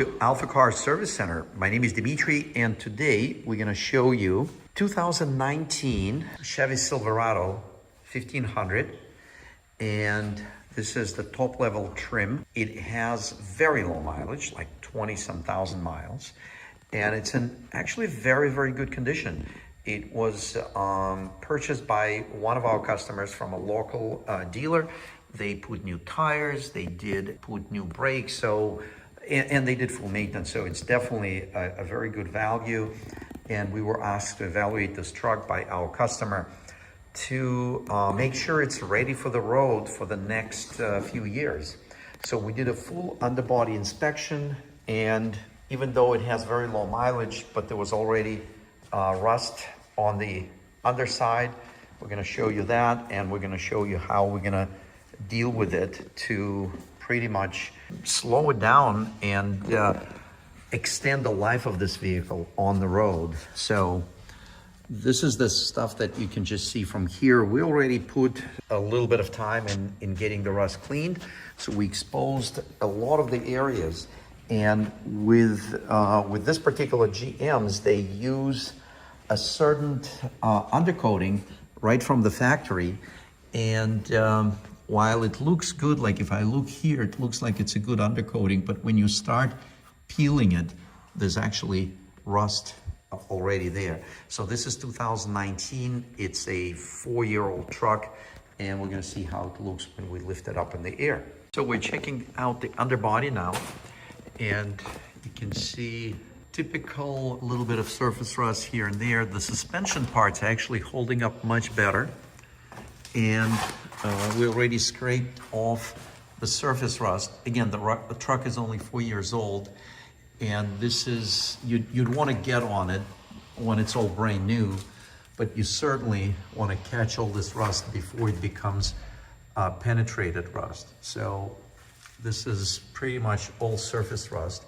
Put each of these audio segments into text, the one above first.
to AlphaCars Service Center. My name is Dimitri, and today we're going to show you 2019 Chevy Silverado 1500, and this is the top level trim. It has very low mileage, like 20-some thousand miles, and it's in actually very good condition. It was purchased by one of our customers from a local dealer. They put new tires, they did put new brakes, and they did full maintenance, so it's definitely a very good value. And we were asked to evaluate this truck by our customer to make sure it's ready for the road for the next few years. So we did a full underbody inspection, and even though it has very low mileage, but there was already rust on the underside. We're going to show you that, and we're going to show you how we're going to deal with it to pretty much slow it down and extend the life of this vehicle on the road. So this is the stuff that you can just see from here. We already put a little bit of time in getting the rust cleaned, so we exposed a lot of the areas. And with this particular GMs, they use a certain undercoating right from the factory. And while it looks good, like if I look here, it looks like it's a good undercoating, but when you start peeling it, there's actually rust already there. So this is 2019. It's a 4-year-old truck, and we're gonna see how it looks when we lift it up in the air. So we're checking out the underbody now, and you can see typical little bit of surface rust here and there. The suspension part's actually holding up much better, and we already scraped off the surface rust. Again, the truck is only 4 years old, and this is, you'd want to get on it when it's all brand new, but you certainly want to catch all this rust before it becomes penetrated rust. So this is pretty much all surface rust.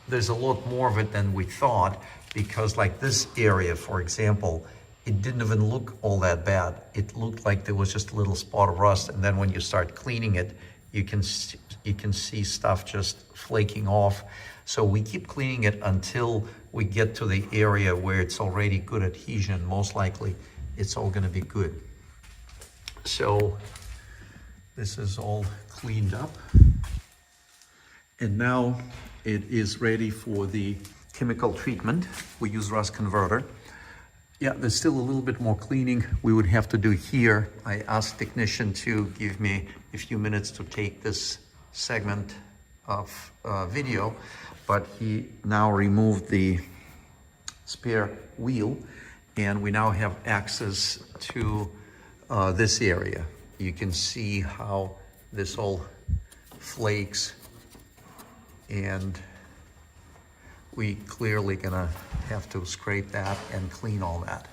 There's a lot more of it than we thought, because like this area, for example, it didn't even look all that bad. It looked like there was just a little spot of rust, and then when you start cleaning it, you can see stuff just flaking off. So we keep cleaning it until we get to the area where it's already good adhesion. Most likely, it's all gonna be good. So this is all cleaned up, and now it is ready for the chemical treatment. We use rust converter. Yeah, there's still a little bit more cleaning we would have to do here. I asked technician to give me a few minutes to take this segment of video, but he now removed the spare wheel, and we now have access to this area. You can see how this all flakes, and we clearly gonna have to scrape that and clean all that.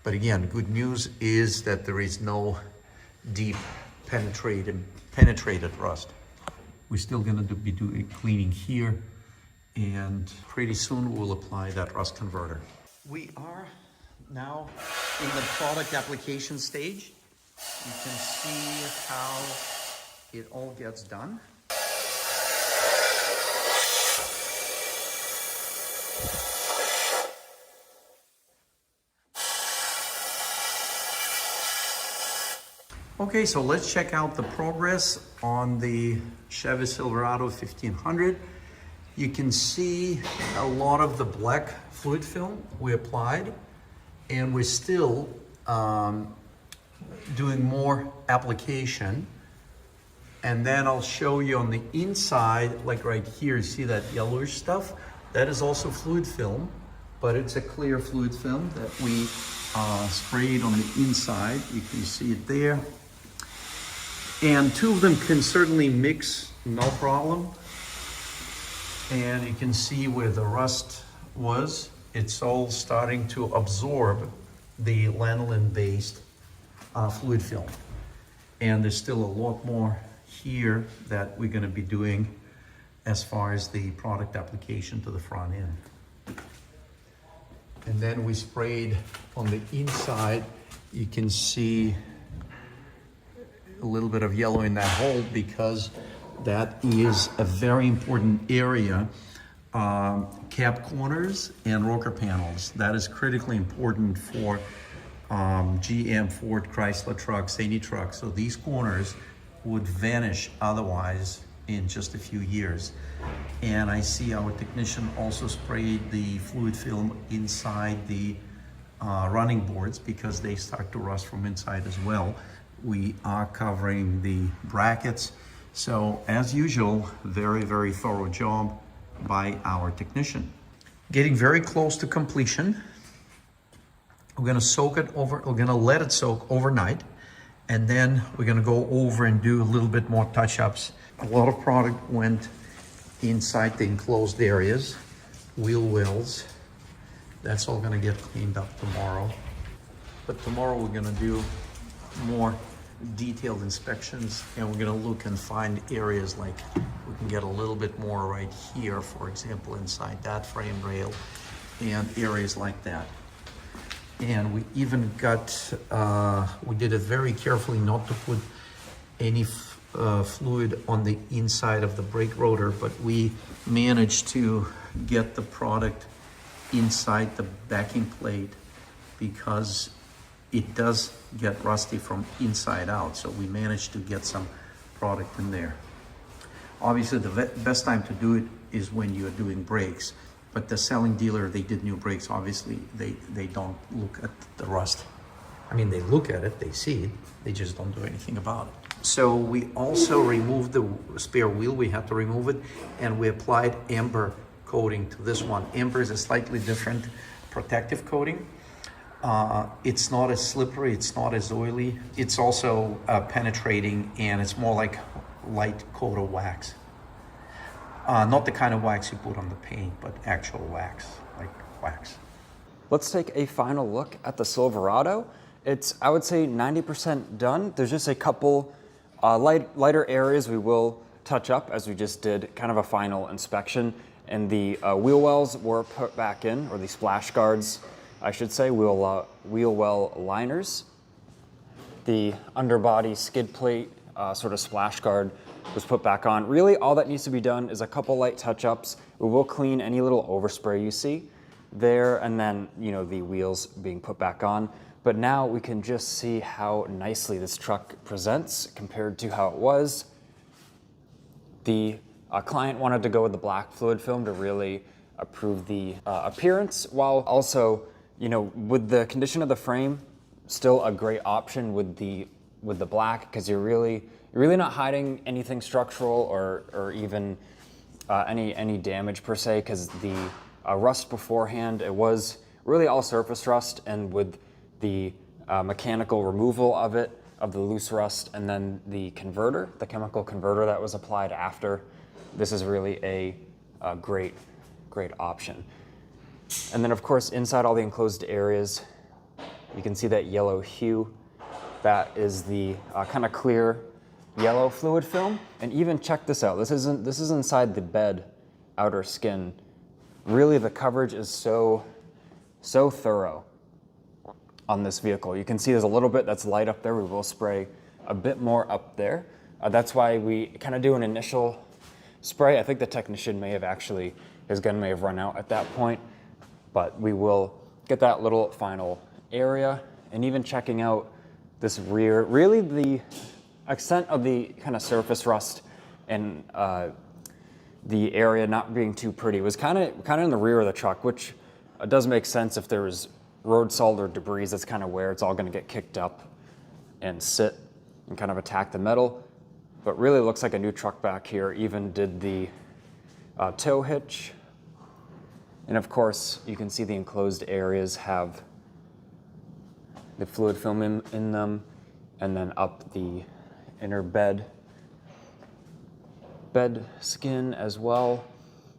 But again, good news is that there is no deep penetrated rust. We're still gonna be doing cleaning here, and pretty soon we'll apply that rust converter. We are now in the product application stage. You can see how it all gets done. Okay, so let's check out the progress on the Chevy Silverado 1500. You can see a lot of the black fluid film we applied, and we're still doing more application. And then I'll show you on the inside, like right here, you see that yellowish stuff? That is also fluid film, but it's a clear fluid film that we sprayed on the inside. You can see it there. And two of them can certainly mix, no problem. And you can see where the rust was. It's all starting to absorb the lanolin-based fluid film. And there's still a lot more here that we're gonna be doing as far as the product application to the front end. And then we sprayed on the inside. You can see a little bit of yellow in that hole because That is a very important area. Cab corners and rocker panels. That is critically important for GM, Ford, Chrysler trucks, any trucks. So these corners would vanish otherwise in just a few years. And I see our technician also sprayed the fluid film inside the running boards because they start to rust from inside as well. We are covering the brackets. So as usual, very, very thorough job by our technician. Getting very close to completion. We're gonna let it soak overnight, and then we're gonna go over and do a little bit more touch-ups. A lot of product went inside the enclosed areas, wheel wells. That's all gonna get cleaned up tomorrow. But tomorrow we're gonna do more detailed inspections, and we're gonna look and find areas like we can get a little bit more right here, for example, inside that frame rail, and areas like that. And we even got, we did it very carefully not to put any fluid on the inside of the brake rotor, but we managed to get the product inside the backing plate because it does get rusty from inside out. So we managed to get some product in there. Obviously, the best time to do it is when you're doing brakes. But the selling dealer, they did new brakes. Obviously, they don't look at the rust. I mean, they look at it, they see it, they just don't do anything about it. So we also removed the spare wheel. We had to remove it, and we applied amber coating to this one. Amber is a slightly different protective coating. It's not as slippery, it's not as oily. It's also penetrating, and it's more like light coat of wax. Not the kind of wax you put on the paint, but actual wax, like wax. Let's take a final look at the Silverado. It's, I would say, 90% done. There's just a couple lighter areas we will touch up as we just did kind of a final inspection. And the wheel wells were put back in, or the splash guards, I should say, wheel well liners. The underbody skid plate sort of splash guard was put back on. Really, all that needs to be done is a couple light touch-ups. We will clean any little overspray you see there, and then, you know, the wheels being put back on. But now we can just see how nicely this truck presents compared to how it was. The client wanted to go with the black fluid film to really improve the appearance, while also, you know, with the condition of the frame, still a great option with the black, because you're really not hiding anything structural or even any damage per se, because the rust beforehand, it was really all surface rust, and with the mechanical removal of it, of the loose rust, and then the converter, the chemical converter that was applied after, this is really a great option. And then of course, inside all the enclosed areas, you can see that yellow hue. That is the kind of clear yellow fluid film. And even check this out. This is inside the bed outer skin. Really, the coverage is so thorough on this vehicle. You can see there's a little bit that's light up there. We will spray a bit more up there. That's why we kind of do an initial spray. I think the technician may have actually, his gun may have run out at that point, but we will get that little final area. And even checking out this rear, really the extent of the kind of surface rust and the area not being too pretty was kind of in the rear of the truck, which does make sense. If there was road salt or debris, that's kind of where it's all going to get kicked up and sit and kind of attack the metal. But really looks like a new truck back here. Even did the tow hitch. And of course, you can see the enclosed areas have the fluid film in them, and then up the inner bed skin as well.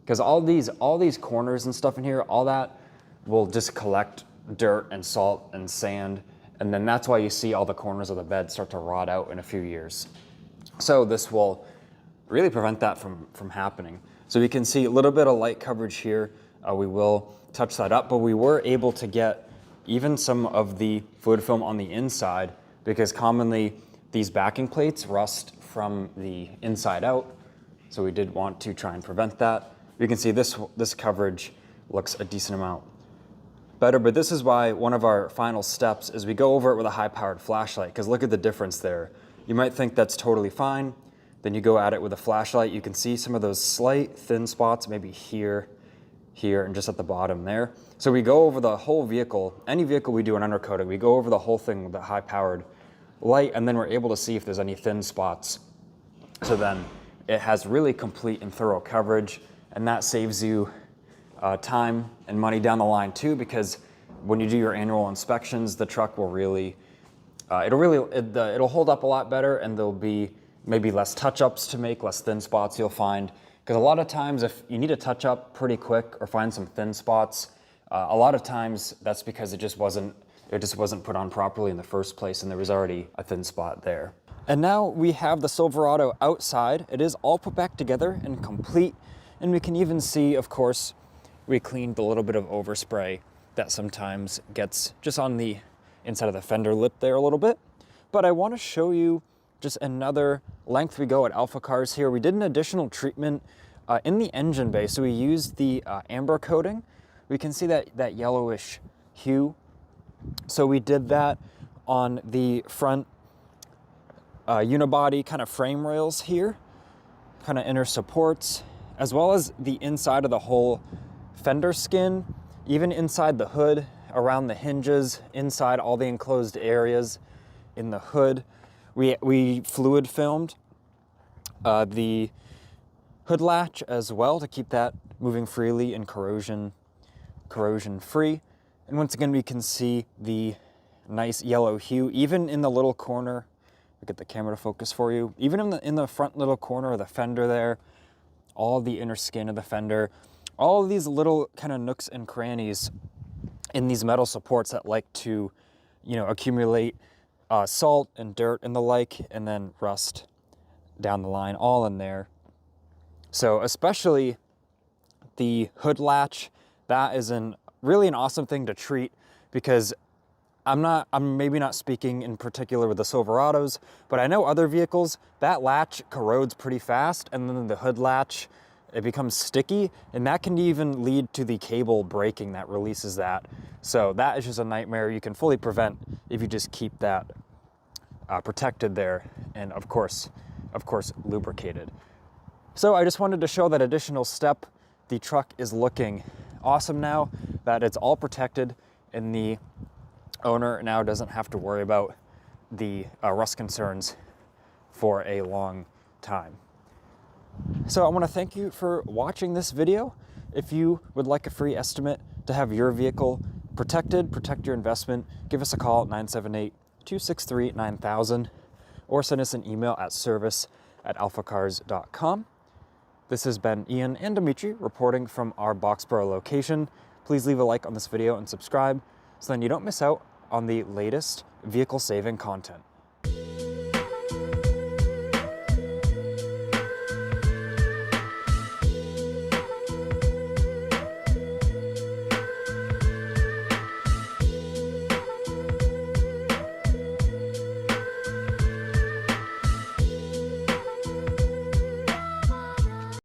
Because all these corners and stuff in here, all that will just collect dirt and salt and sand, and then that's why you see all the corners of the bed start to rot out in a few years. So this will really prevent that from happening. So you can see a little bit of light coverage here. We will touch that up, but we were able to get even some of the fluid film on the inside, because commonly these backing plates rust from the inside out So we did want to try and prevent that. You can see this coverage looks a decent amount better, but this is why one of our final steps is we go over it with a high-powered flashlight, because look at the difference there. You might think that's totally fine, then you go at it with a flashlight, you can see some of those slight thin spots, maybe here, and just at the bottom there. So we go over the whole vehicle, any vehicle we do an undercoating, we go over the whole thing with a high-powered light, and then we're able to see if there's any thin spots. So then it has really complete and thorough coverage, and that saves you time and money down the line too, because when you do your annual inspections, the truck will really, it'll hold up a lot better, and there'll be maybe less touch-ups to make, less thin spots you'll find. Because a lot of times if you need to touch up pretty quick or find some thin spots, a lot of times that's because it just wasn't put on properly in the first place, and there was already a thin spot there. And now we have the Silverado outside. It is all put back together and complete, and we can even see, of course, we cleaned the little bit of overspray that sometimes gets just on the inside of the fender lip there a little bit. But I want to show you just another length we go at AlphaCars here. We did an additional treatment in the engine bay. So we used the amber coating. We can see that yellowish hue. So we did that on the front unibody kind of frame rails here, kind of inner supports, as well as the inside of the whole fender skin, even inside the hood, around the hinges, inside all the enclosed areas in the hood. We fluid filmed the hood latch as well to keep that moving freely and corrosion free. And once again, we can see the nice yellow hue, even in the little corner. I'll get the camera to focus for you. Even in the front little corner of the fender there, all the inner skin of the fender, all of these little kind of nooks and crannies in these metal supports that like to, accumulate salt and dirt and the like, and then rust down the line, all in there. So especially the hood latch, that is really an awesome thing to treat, because I'm maybe not speaking in particular with the Silverados, but I know other vehicles, that latch corrodes pretty fast, and then the hood latch, it becomes sticky, and that can even lead to the cable breaking that releases that. So that is just a nightmare you can fully prevent if you just keep that protected there, and of course lubricated. So I just wanted to show that additional step. The truck is looking awesome now that it's all protected, and the owner now doesn't have to worry about the rust concerns for a long time. So I want to thank you for watching this video. If you would like a free estimate to have your vehicle protected, protect your investment, give us a call at 978-263-9000 or send us an email at service@alphacars.com. This has been Ian and Dimitri reporting from our Boxborough location. Please leave a like on this video and subscribe so then you don't miss out on the latest vehicle saving content.